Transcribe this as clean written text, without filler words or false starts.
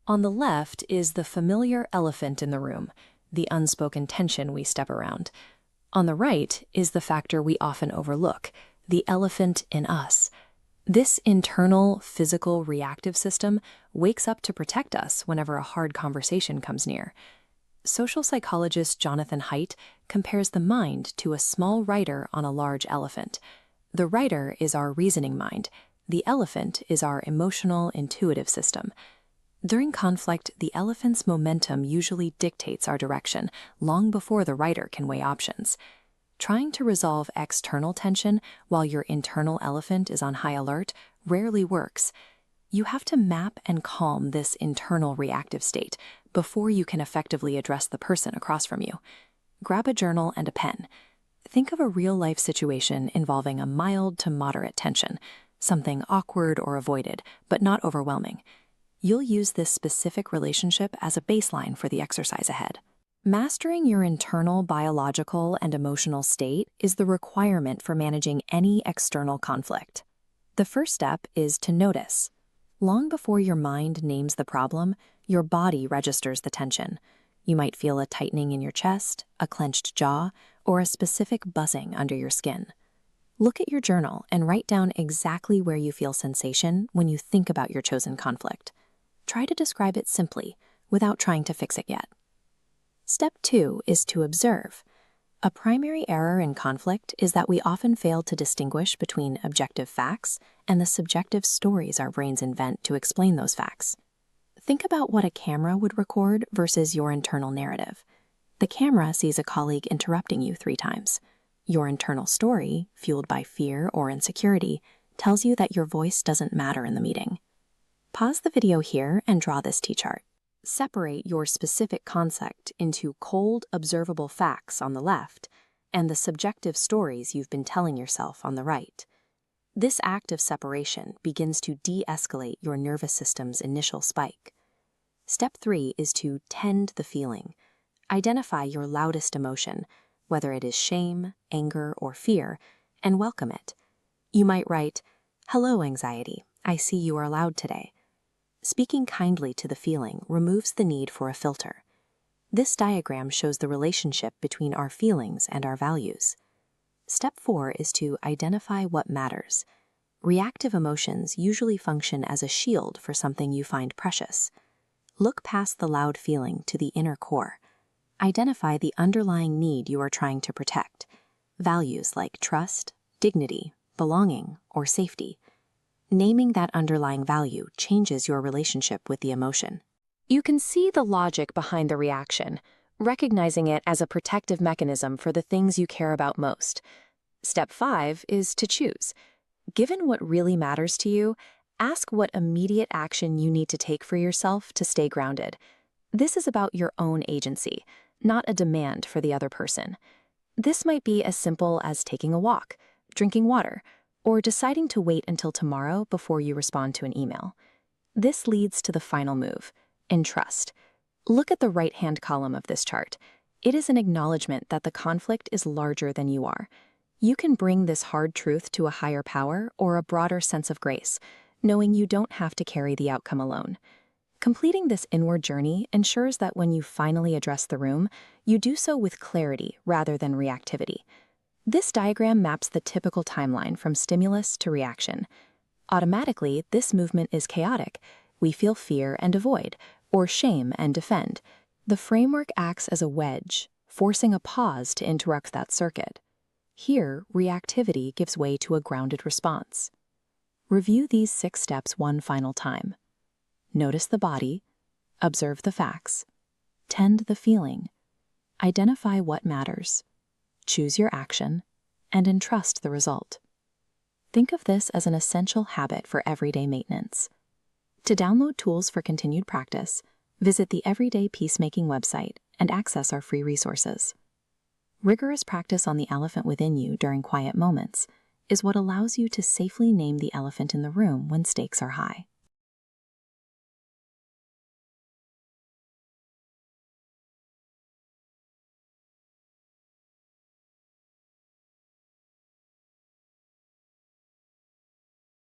On the left is the familiar elephant in the room, the unspoken tension we step around. On the right is the factor we often overlook, the elephant in us. This internal, physical, reactive system wakes up to protect us whenever a hard conversation comes near. Social psychologist Jonathan Haidt compares the mind to a small rider on a large elephant. The rider is our reasoning mind. The elephant is our emotional, intuitive system. During conflict, the elephant's momentum usually dictates our direction long before the rider can weigh options. Trying to resolve external tension while your internal elephant is on high alert rarely works. You have to map and calm this internal reactive state before you can effectively address the person across from you. Grab a journal and a pen. Think of a real-life situation involving a mild to moderate tension, something awkward or avoided, but not overwhelming. You'll use this specific relationship as a baseline for the exercise ahead. Mastering your internal biological and emotional state is the requirement for managing any external conflict. The first step is to notice. Long before your mind names the problem, your body registers the tension. You might feel a tightening in your chest, a clenched jaw, or a specific buzzing under your skin. Look at your journal and write down exactly where you feel sensation when you think about your chosen conflict. Try to describe it simply, without trying to fix it yet. Step 2 is to observe. A primary error in conflict is that we often fail to distinguish between objective facts and the subjective stories our brains invent to explain those facts. Think about what a camera would record versus your internal narrative. The camera sees a colleague interrupting you 3 times. Your internal story, fueled by fear or insecurity, tells you that your voice doesn't matter in the meeting. Pause the video here and draw this T-chart. Separate your specific concept into cold, observable facts on the left and the subjective stories you've been telling yourself on the right. This act of separation begins to de-escalate your nervous system's initial spike. Step 3 is to tend the feeling. Identify your loudest emotion, whether it is shame, anger, or fear, and welcome it. You might write, "Hello, anxiety. I see you are loud today." Speaking kindly to the feeling removes the need for a filter. This diagram shows the relationship between our feelings and our values. Step 4 is to identify what matters. Reactive emotions usually function as a shield for something you find precious. Look past the loud feeling to the inner core. Identify the underlying need you are trying to protect. Values like trust, dignity, belonging, or safety. Naming that underlying value changes your relationship with the emotion. You can see the logic behind the reaction, recognizing it as a protective mechanism for the things you care about most. Step 5 is to choose. Given what really matters to you, ask what immediate action you need to take for yourself to stay grounded. This is about your own agency, not a demand for the other person. This might be as simple as taking a walk, drinking water, or deciding to wait until tomorrow before you respond to an email. This leads to the final move, entrust. Look at the right-hand column of this chart. It is an acknowledgement that the conflict is larger than you are. You can bring this hard truth to a higher power or a broader sense of grace, knowing you don't have to carry the outcome alone. Completing this inward journey ensures that when you finally address the room, you do so with clarity rather than reactivity. This diagram maps the typical timeline from stimulus to reaction. Automatically, this movement is chaotic. We feel fear and avoid, or shame and defend. The framework acts as a wedge, forcing a pause to interrupt that circuit. Here, reactivity gives way to a grounded response. Review these 6 steps one final time. Notice the body, observe the facts, tend the feeling, identify what matters, choose your action, and entrust the result. Think of this as an essential habit for everyday maintenance. To download tools for continued practice, visit the Everyday Peacemaking website and access our free resources. Rigorous practice on the elephant within you during quiet moments is what allows you to safely name the elephant in the room when stakes are high.